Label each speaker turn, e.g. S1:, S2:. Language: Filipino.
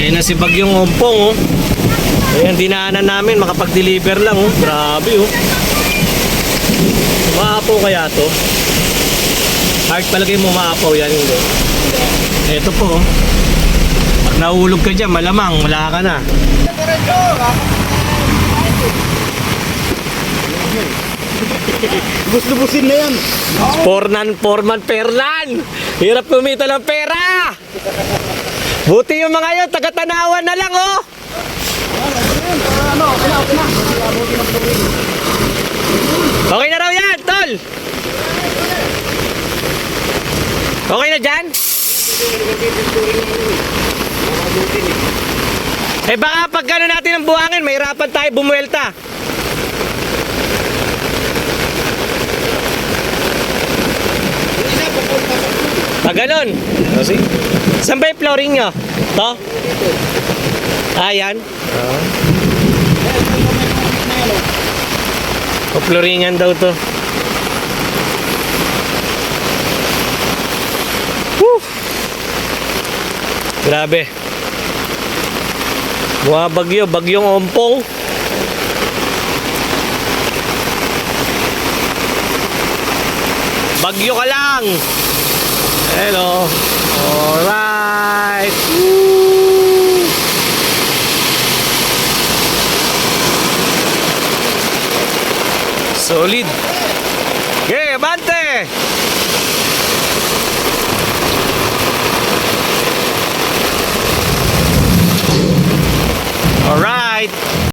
S1: Ayan na si Bagyong Ompong, oh. Ayan, dinaanan namin, makapag-deliver lang, oh. Grabe, oh. Maapaw kaya to? Hard palagay mo maapaw yan, hindi. Ito po, oh. Pag nahulog ka dyan, malamang, wala ka na.
S2: Lubus-lubusin na yan.
S1: Foreman Perlan! Hirap kumita ng pera! Buti yung mga yun, taga-Tanawan na lang, oh! Okay na raw yan, tol! Okay na dyan? Eh baka pag gano'n natin ang buhangin, mahirapan tayo bumuelta. Ganun. Saan ba yung flooring nyo? To? Ayan. O-flooringan daw to. Woo! Grabe. Buha bagyo, Bagyong Ompong. Bagyo ka lang. Hello. Alright. Woo! Solid. Okay, abante. Alright.